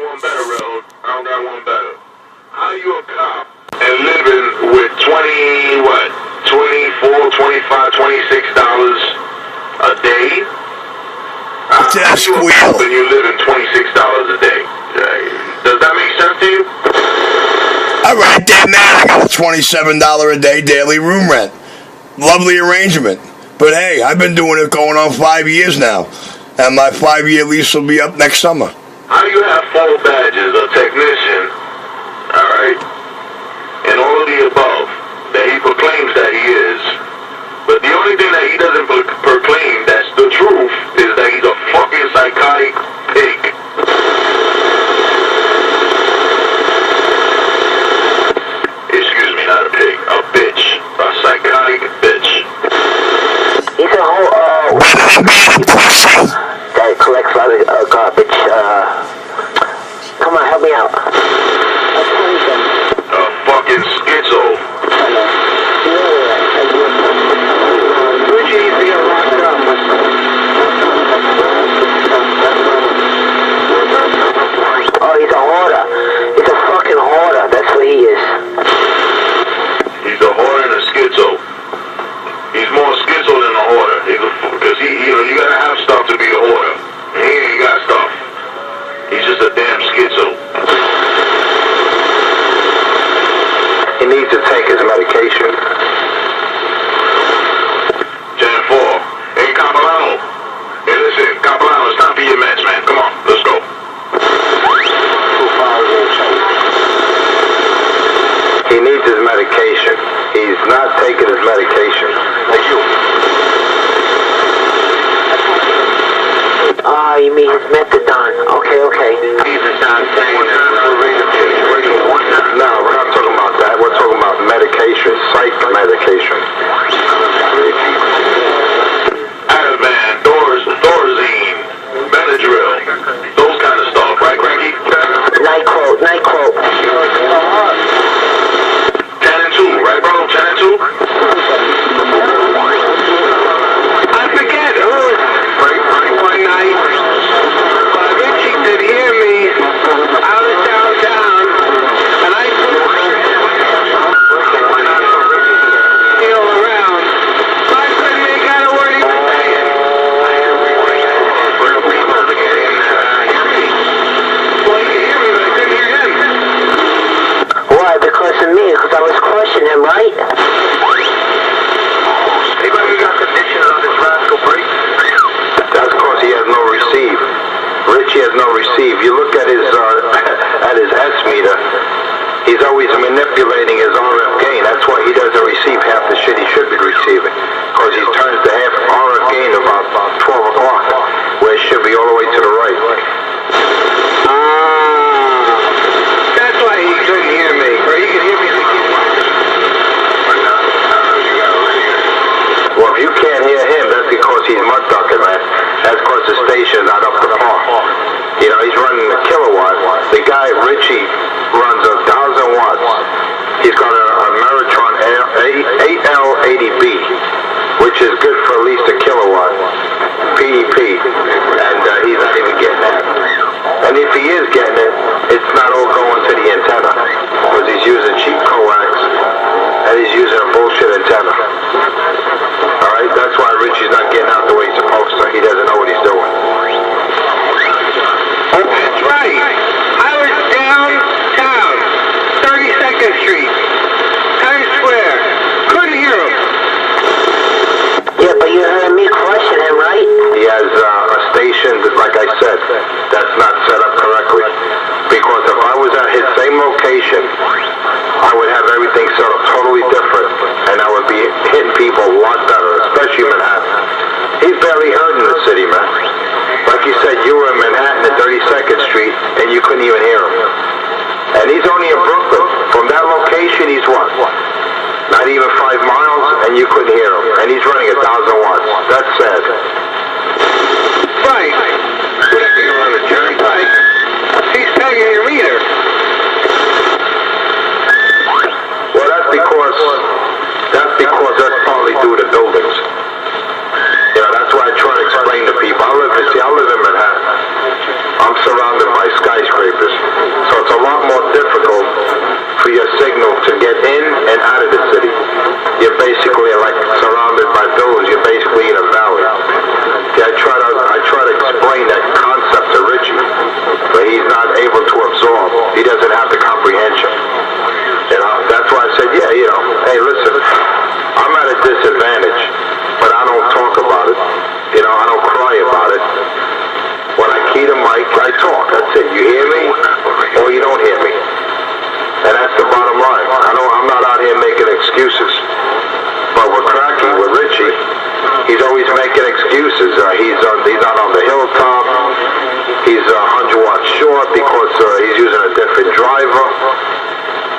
one better, Railroad. I don't got one better. How you a cop and living with 20, what? $24, $25, $26 a day? How you a cop and you living $26 a day? Does that make sense to you? All right, damn man, I got a $27 a day daily room rent. Lovely arrangement. But hey, I've been doing it going on 5 years now. And my 5-year lease will be up next summer. How do you have 4 badges, a technician, alright, and all of the above that he proclaims that he is, but the only thing that he doesn't proclaim that's the truth is that he's a fucking psychotic pig. Excuse me, not a pig, a bitch. A psychotic bitch. He's a whole, that collects a lot of garbage. Come on, help me out. A fucking schizo. Richie needs to get locked up. Oh, he's a hoarder. He's a fucking hoarder. That's what he is. He's a hoarder and a schizo. He's more schizo than a hoarder. Because you gotta have stuff to be a hoarder. He ain't got stuff. He's just a damn schizo. He needs to take his medication. Gen 4. Hey, Capilano. Hey, listen, Capilano, it's time for your meds, man. Come on, let's go. He needs his medication. He's not taking his medication. Thank you. Ah, you mean his methadone. Okay. Jesus, I'm saying No, we're not talking about that. We're talking about medication, psych medication. Ativan, Thorazine, Benadryl, those kind of stuff, right, Cranky? NyQuil. 10 and 2, right, bro? 10 and 2? I forget who one night, Richie could hear me out of downtown, and I feel around. So I couldn't make out a word he was saying. Well, he could hear me, but I couldn't hear him. Why? Because of me, because I was crushing him, right? Anybody got conditions on this rascal break? That's because he has no receive. Richie has no receive. You look at his S meter. He's always manipulating his RF gain. That's why he doesn't receive half the shit he should be receiving. Because he turns the half RF gain about 12 o'clock, where it should be all the way to the right. That's why he couldn't hear me, or he could hear me. Well, if you can't hear him, that's because he's mud ducking, man. That's because the station's not up to par. You know, he's running a kilowatt. The guy, Richie, runs 1,000 watts. He's got a Meritron 8L80B, which is good for at least a kilowatt. PEP. And he's not even getting that. And if he is getting it, it's not all going to the antenna. Because he's using cheap coax, and he's using a bullshit antenna. Alright, that's why Richie's not getting out the way he's supposed to. He doesn't know what he's doing. That's right. I was downtown, 32nd Street, Times Square. Couldn't hear him. Yeah, but you heard me crushing him, right? He has a station, like I said, that's not set up correctly. Because if I was at his same location, I would have everything set up totally different. And I would be hitting people a lot better, especially Manhattan. He's barely heard in the city, man. Like you said, you were in Manhattan at 32nd Street, and you couldn't even hear him. And he's only in Brooklyn. From that location, he's what? Not even 5 miles, and you couldn't hear him. And he's running 1,000 watts. That's sad. Right. You're on the turnpike. He's pegging your meter. Well, that's because that's partly due to buildings. You know, that's why I try to explain to people. I live in Manhattan. I'm surrounded surrounded by skyscrapers. So it's a lot more difficult for your signal to get in and out of the city. You're basically like surrounded by buildings. You're basically in a valley. Yeah, I try to explain that concept to Richie, but he's not able to absorb. He doesn't have the comprehension. You know, that's why I said, yeah, you know, hey, listen, I'm at a disadvantage, but I don't talk about it. You know, I don't cry about it. When I key the mic, I talk. That's it. You hear me or you don't hear me. And that's the bottom line. I'm not out here making excuses. But with Cracky, with Richie, he's always making excuses. He's not on the hilltop. He's 100 watts short because he's using a different driver.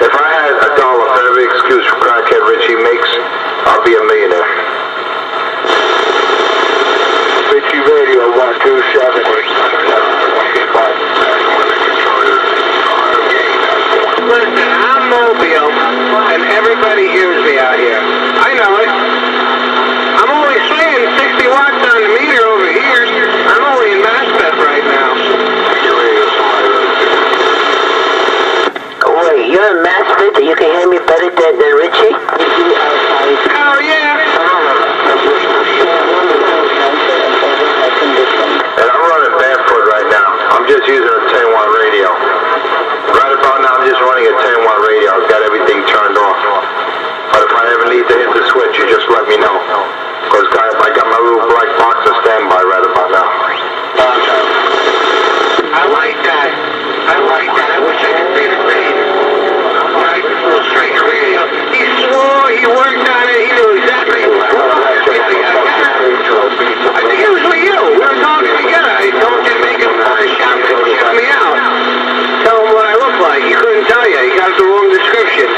If I had $1 for every excuse for crackhead Richie makes, I'll be a millionaire. Richie Radio 127. Listen, I'm mobile, and everybody hears me out here. I know it. I'm only swinging 60 watts on the meter over here. I'm only in Maspeth right now. Wait, you're in Maspeth and you can hear me better than Richie? Oh, yeah. And I'm running barefoot right now. I'm just using a 10 watt radio. Right about now, I'm just running a 10 watt radio. I've got everything turned off. But if I ever need to hit the switch, you just let me know. Because I got my little black box on standby right about now. I like that. I wish I could say the same. Right? Full straight radio. He swore, he worked on it, he knew exactly what I was. I think it was with you. We were talking together. I told you to make him shout me out. Tell him what I look like. He couldn't tell you. He got the wrong description.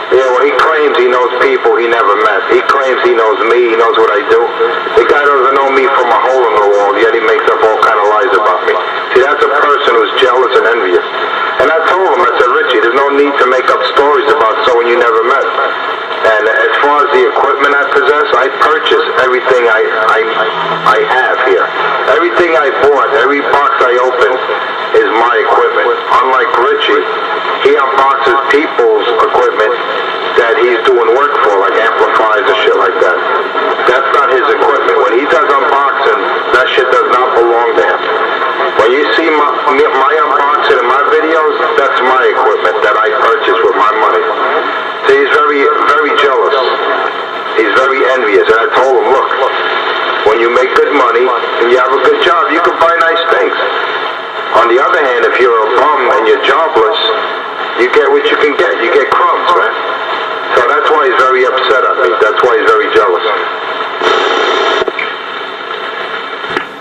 Yeah, well, he claims he knows people he never met. He claims he knows me. He knows what I do. The guy doesn't know me from a hole in the wall, yet he makes up all kind of lies about me. See, that's a person who's jealous and envious. And I told him, I said, Richie, there's no need to make up stories about someone you never met. And as far as the equipment I possess, I purchase everything I have here. Everything I bought, every box I open is my equipment. Unlike Richie, he unboxes people's equipment that he's doing work for, like amplifiers and shit like that. That's not his equipment. When he does unboxing, that shit does not belong to him. When you see my unboxing in my videos, that's my equipment that I purchased with my money. So he's very, very jealous. He's very envious. And I told him, look, when you make good money and you have a good job, you can buy nice things. On the other hand, if you're a bum and you're jobless, you get what you can get. You get crumbs, man. So that's why he's very upset at me. That's why he's very jealous.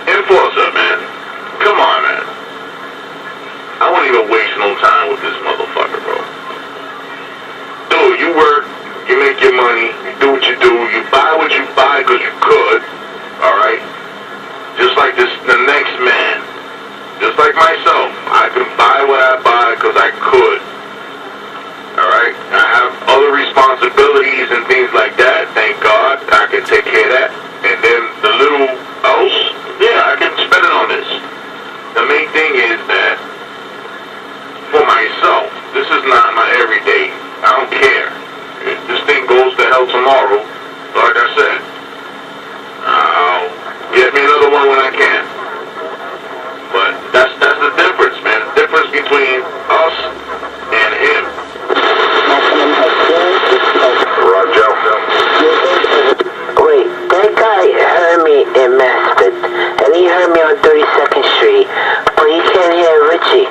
Enforcer, man. Come on, man. I won't even waste no time with this motherfucker, bro. Dude, you work, you make your money, you do what you do, you buy what you buy because you could, alright? Just like the next man. Just like myself. I can buy what I buy because I could. Alright? I have other responsibilities and things like that. Thank God I can take care of that. And then the little else, yeah, I can spend it on this. The main thing is that for myself, this is not my everyday. I don't care. If this thing goes to hell tomorrow, like I said, I'll get me another one when I can. But that's the difference, man. The difference between us and him. Roger. Wait, that guy heard me in Maspeth, and he heard me on 32nd Street, but he can't hear Richie.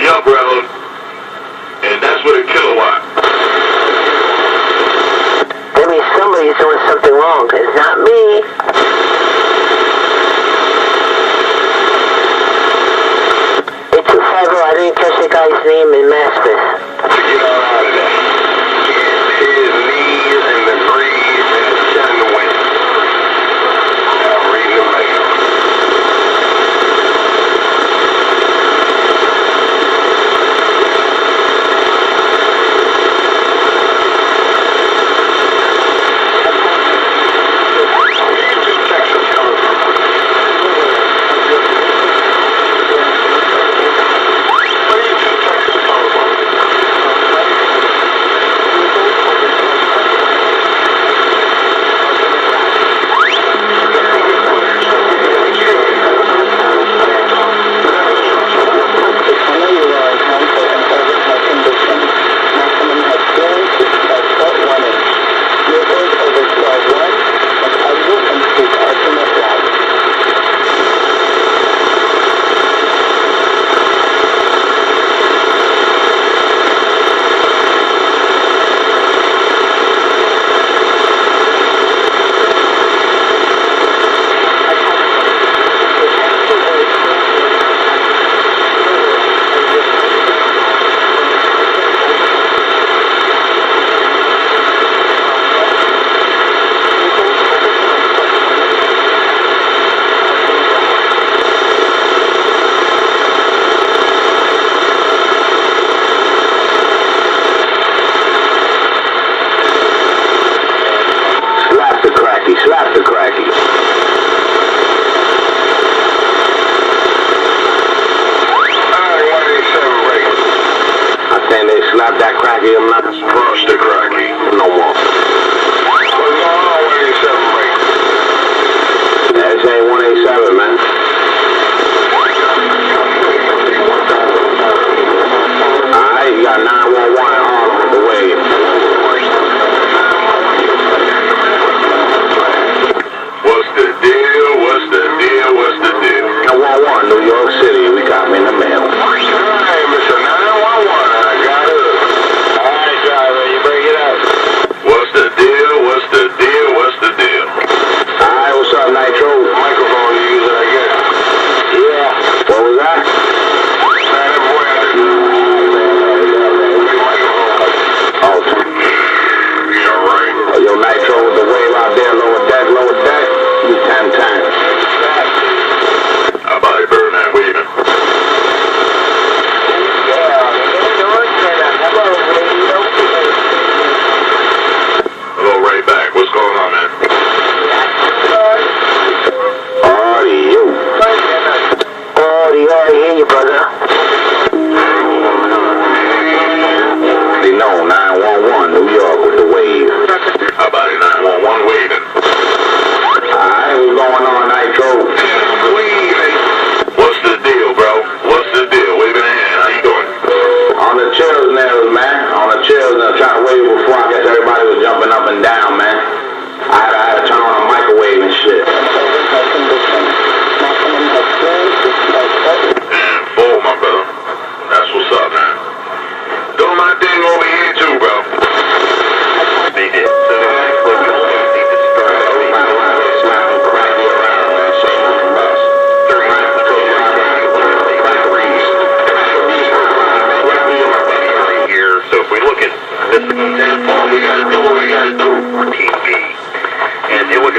Yup, Raul.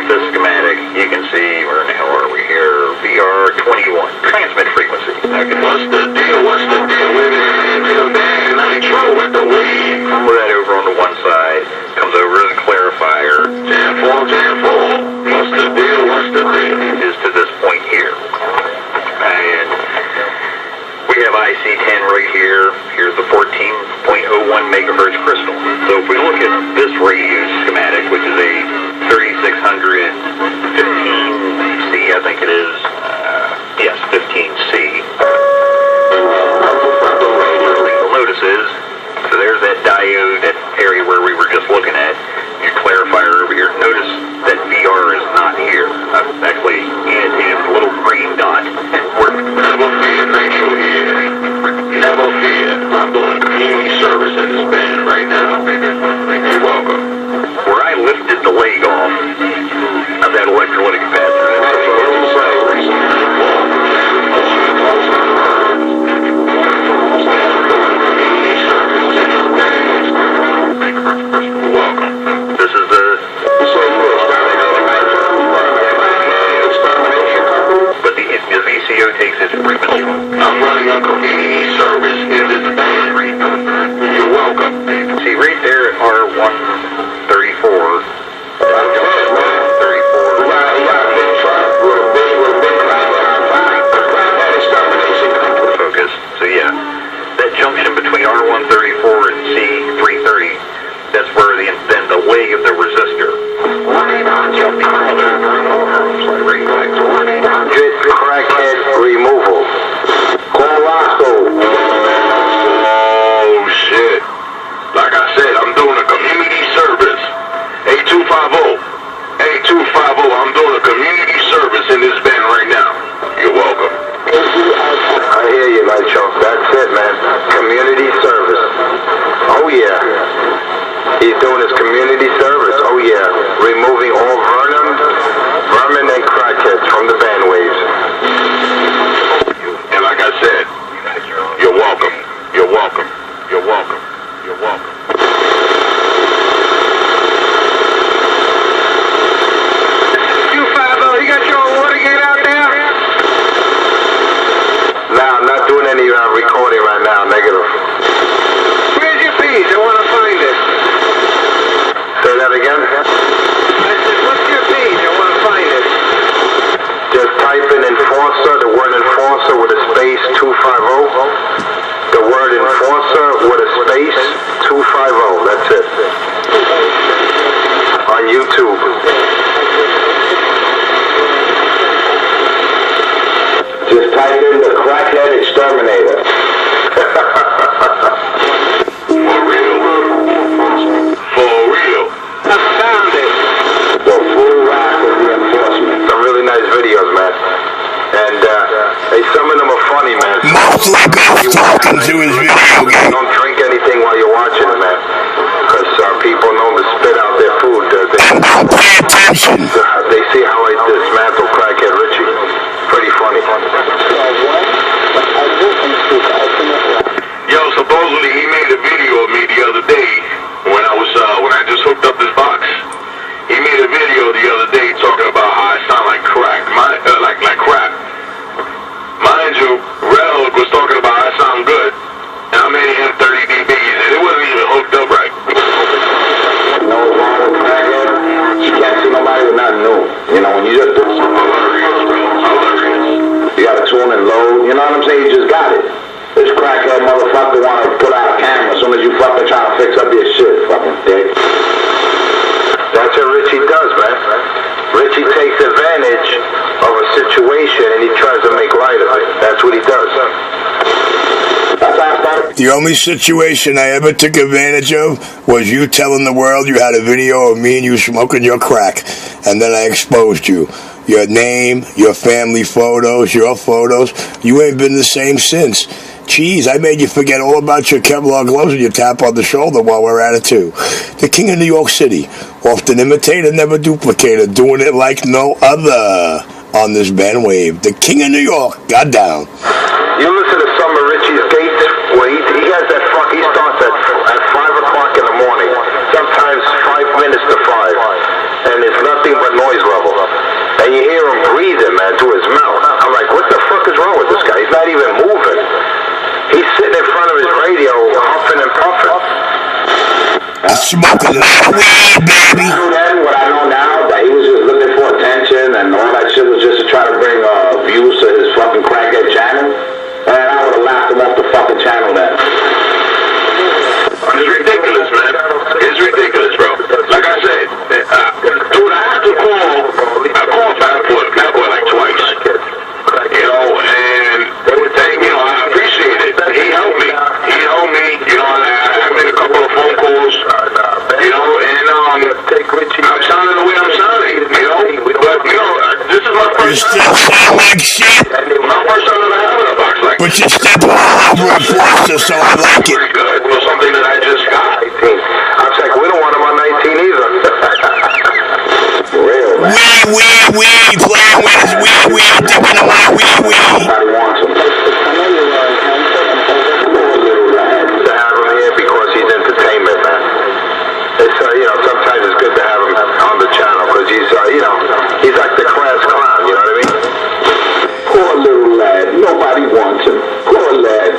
at this schematic, you can see, where the hell are we here? VR21, transmit frequency. Okay. What's the deal? What's the deal with it? Man, nitro with the weed. Right over on the one side, comes over to the clarifier. 10-4. What's the deal? What's the deal? Is to this point here. And we have IC10 right here. Here's the 14.01 megahertz crystal. So if we look at this radio schematic, which is a 3615C, I think it is. Yes, 15C. You'll notice is, so there's that diode, that area where we were just looking at. Your clarifier over here. Notice that VR is not here. I've actually annotated a little green dot. Never fear, nitro here. Never fear. I'm doing community service in this band right now. You're welcome. Where I lifted the leg off of that electrolytic capacitor, this is the... But the VCO takes its frequency. I'm running a community service in this band. You're welcome. See, right there at R134, focus. So yeah, that junction between R134 and C330, that's where then the leg of the resistor. Drip crackhead removal. Call Roscoe. Oh shit. Like I said, I'm doing a community service. 8250. 8250. I'm doing a community service in this band right now. You're welcome. I hear you, Nitro. That's it, man. Community service. Oh yeah. He's doing his community service. Oh yeah. Removing all vermin and crackheads from the band waves. And like I said, you're welcome. You're welcome. You're welcome. You're welcome. You got your water gate out there? No, I'm not doing any recording right now. Negative. Where's your piece? I want to find it. Say that again? I said, what's your piece? I want to find it. Just type in enforcer, the word enforcer with a space 250. The word enforcer with a space 250. That's it. On YouTube. Just type in the crackhead exterminator. For real. For real. I found it. The full rock of reinforcement. Some really nice videos, man. And some of them are funny, man. Most like talking to his video game. Don't drink anything while you're watching it, man. Because people know to spit out their food. Pay attention. They see how I dismantle crackhead Richie. Pretty funny. Yo, supposedly he made a video of me the other day when I just hooked up this box. He made a video the other day talking about how I sound like crack, like crap. Mind you, Rel was talking about I sound good, and I made him 30 dBs, and it wasn't even hooked up right. No wrong with crackhead. You can't see nobody with nothing new. You know, when you just do something. Hilarious. You gotta tune and load. You know what I'm saying? You just got it. This crackhead motherfucker wanna put out a camera as soon as you fucking try to fix up your shit, fucking dick. That's what Richie does, man. Richie takes advantage of a situation and he tries to make light of it. That's what he does. That's how I started. The only situation I ever took advantage of was you telling the world you had a video of me and you smoking your crack, and then I exposed you. Your name, your family photos, your photos. You ain't been the same since. Jeez, I made you forget all about your Kevlar gloves and your tap on the shoulder while we're at it too. The king of New York City, often imitated, never duplicated, doing it like no other on this bandwave. The king of New York, got down. You listen to some of Richie's dates where he has that he starts at 5 o'clock in the morning, sometimes 5 minutes to 5, and it's nothing but noise level. And you hear him breathing, man, through his mouth. I'm like, what the fuck is wrong with this guy? He's not even moving. He's sitting in front of his radio, huffing and puffing. I smoke a lot of weed, baby. Then what I know now, that he was just looking for attention and all that shit was just to try to bring views to his fucking crackhead channel. And I would have laughed him off the fucking channel then. It's ridiculous, man. It's ridiculous, bro. Like I said, dude, I have to call. I called Bad Boy like twice. You know, and I appreciate it. He helped me. You know, I made a couple of phone calls. You know, and I'm sounding the way I'm sounding. You know, but this is my You first still sound like shit, my first time ever having a box like but you step all over a Foster, so I like it. pretty good for something that I just got. I was like, we don't want him on 19 either. Real, man. Wee, playing with his wee, dipping on my wee. Nobody wants him. To have him here because he's entertainment, man. It's, sometimes it's good to have him on the channel because he's, he's like the class clown, you know what I mean? Poor little lad. Nobody wants him. Poor lad.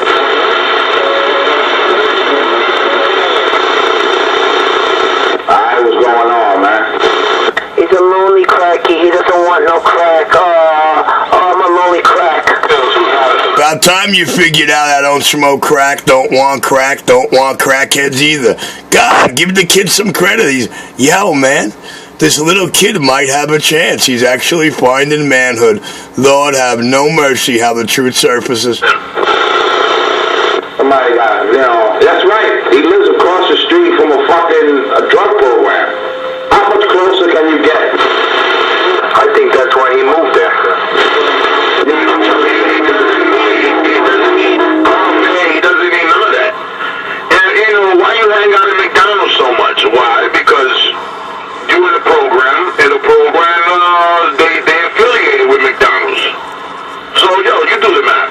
What's going on, man? He's a lonely cracky. He doesn't want no crack. Oh, I'm a lonely crack. About time you figured out I don't smoke crack, don't want crackheads either. God, give the kid some credit. Man, this little kid might have a chance. He's actually finding manhood. Lord have no mercy how the truth surfaces. Somebody got, that's right. He lives across the street from a drug program. How much closer can you get? I think that's why he moved there. He doesn't need none of that. And why you hang out at McDonald's so much? Why? Because you in a program, they affiliated with McDonald's. So, you do the math.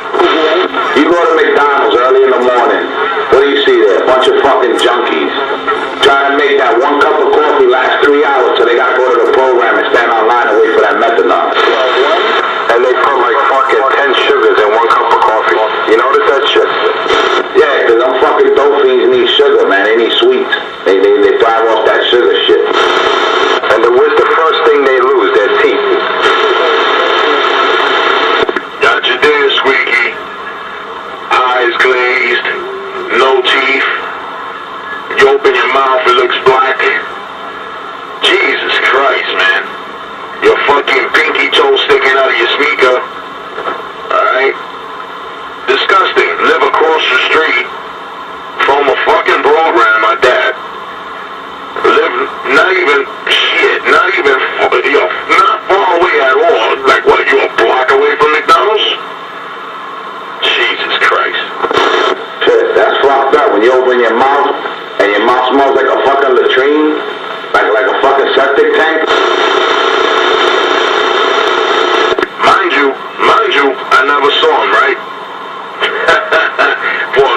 You go to McDonald's early in the morning. What do you see there? A bunch of fucking junkies trying to make that one cup of coffee last 3 hours so they gotta go to the program and stand online and wait for that methanol. And they put like fucking 10 sugars in one cup of coffee. You notice that shit? Yeah, because them fucking dope fiends need sugar, man. They need sweets. They thrive off that sugar shit. And what's the first thing they lose? Their teeth. Got you there, Squeaky. Eyes glazed, no teeth. You open your mouth, it looks black. Jesus Christ, man. Your fucking pinky toe sticking out of your sneaker. Alright? Disgusting. Live across the street from a fucking program, my dad. Live not far away at all. Like what, you a block away from McDonald's? Jesus Christ. Shit, that's fucked up. When you open your mouth and your mouth smells like a fucking latrine, like a fucking septic tank. Mind you, I never saw him, right? For a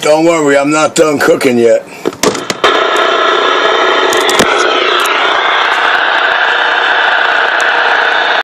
Don't worry, I'm not done cooking yet.